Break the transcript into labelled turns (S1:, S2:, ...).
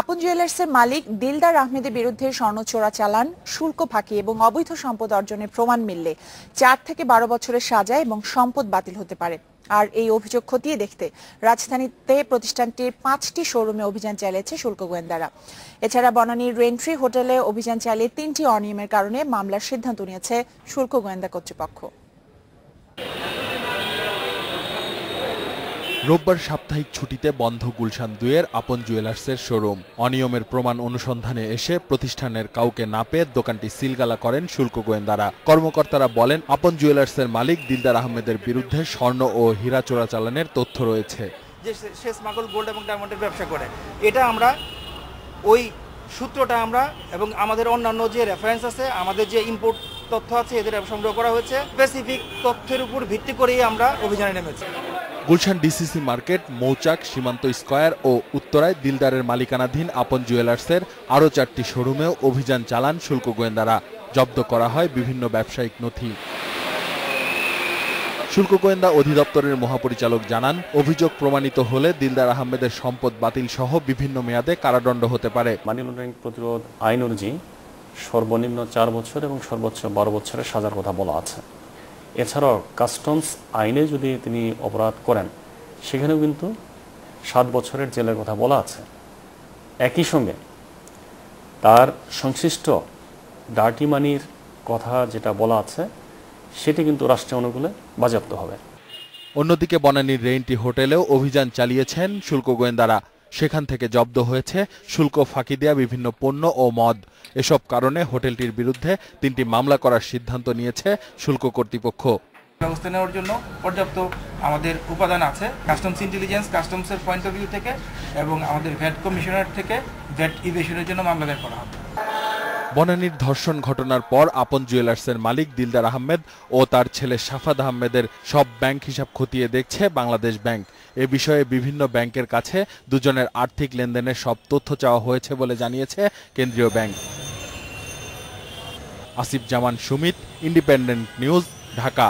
S1: আপন জুয়েলার্সের মালিক দিলদার আহমেদের বিরুদ্ধে স্বর্ণ চোরাচালান, শুল্ক ফাঁকি এবং অবৈধ সম্পদ অর্জনের প্রমাণ মিললে 4 থেকে 12 বছরের সাজা এবং সম্পদ বাতিল হতে পারে। আর এই অভিযোগ খতিয়ে দেখতে রাজধানীতে প্রতিষ্ঠানটির 5টি শোরুমে অভিযান চালিয়েছে শুল্ক গোয়েন্দারা। এছাড়া বনানীর রেন্ট্রি হোটেলে অভিযান চালিয়ে 3টি অনিয়মের কারণে মামলার সিদ্ধান্ত নিয়েছে শুল্ক গোয়েন্দা কর্তৃপক্ষ।
S2: রোববার সাপ্তাহিক ছুটিতে বন্ধ গুলশান 2-এর আপন জুয়েলার্সের শোরুম। অনিয়মের প্রমাণ অনুসন্ধানে এসে প্রতিষ্ঠানের কাউকে না পেয়ে দোকানটি সিলগালা করেন শুল্ক গোয়েন্দারা। কর্মকর্তারা বলেন, আপন জুয়েলার্সের মালিক দিলদার আহমেদের বিরুদ্ধে স্বর্ণ ও হীরা চোরাচালানের তথ্য রয়েছে।
S3: যে সে স্মাগল গোল্ড এবং ডায়মন্ডের ব্যবসা করে, এটা আমরা ওই সূত্রটা আমরা এবং আমাদের অন্যান্য যে রেফারেন্স আছে, আমাদের যে ইম্পোর্ট তথ্য আছে, এদের সংগ্রহ করা হয়েছে। স্পেসিফিক তথ্যের উপর ভিত্তি করেই আমরা অভিযানে নেমেছি।
S2: গুলশান ডিসিসি মার্কেট, মৌচাক, সীমান্ত স্কয়ার ও উত্তরায় দিলদারের মালিকানাধীন আপন জুয়েলার্সের আরও 4টি শোরুমেও অভিযান চালান শুল্ক গোয়েন্দারা। জব্দ করা হয় বিভিন্ন ব্যবসায়িক নথি। শুল্ক গোয়েন্দা অধিদপ্তরের মহাপরিচালক জানান, অভিযোগ প্রমাণিত হলে দিলদার আহমেদের সম্পদ বাতিল সহ বিভিন্ন মেয়াদে কারাদণ্ড হতে পারে।
S4: মানি লন্ডারিং প্রতিরোধ আইন অনুযায়ী সর্বনিম্ন 4 বছর এবং সর্বোচ্চ 12 বছরের সাজার কথা বলা আছে। এছাড়াও কাস্টমস আইনে যদি তিনি অপরাধ করেন, সেখানেও কিন্তু 7 বছরের জেলের কথা বলা আছে। একই সঙ্গে তার সংশ্লিষ্ট ডার্টি মানির কথা যেটা বলা আছে, সেটি কিন্তু রাষ্ট্রীয় অনুকূলে বাজেয়াপ্ত হবে।
S2: অন্যদিকে বনানীর রেইনটি হোটেলেও অভিযান চালিয়েছেন শুল্ক গোয়েন্দারা। সেখান থেকে জব্দ হয়েছে শুল্ক ফাঁকি দেওয়া বিভিন্ন পণ্য ও মদ। এসব কারণে হোটেলটির বিরুদ্ধে 3টি মামলা করার সিদ্ধান্ত নিয়েছে শুল্ক কর্তৃপক্ষ।
S3: ব্যবস্থা নেওয়ার জন্য পর্যাপ্ত আমাদের উপাদান আছে, কাস্টমস ইন্টেলিজেন্স, কাস্টমসের পয়েন্ট অফ ভিউ থেকে এবং আমাদের ভ্যাট কমিশনার থেকে ভ্যাট ইভেশনের জন্য মামলা দায়ের করা হবে।
S2: বনানীর ধর্ষণ ঘটনার পর আপন জুয়েলার্সের মালিক দিলদার আহমেদ ও তার ছেলে সাফাদ আহমেদের সব ব্যাংক হিসাব খতিয়ে দেখছে বাংলাদেশ ব্যাংক। এ বিষয়ে বিভিন্ন ব্যাংকের কাছে দুজনের আর্থিক লেনদেনের সব তথ্য চাওয়া হয়েছে বলে জানিয়েছে কেন্দ্রীয় ব্যাংক। আসিফ জামান সুমিত, ইন্ডিপেন্ডেন্ট নিউজ, ঢাকা।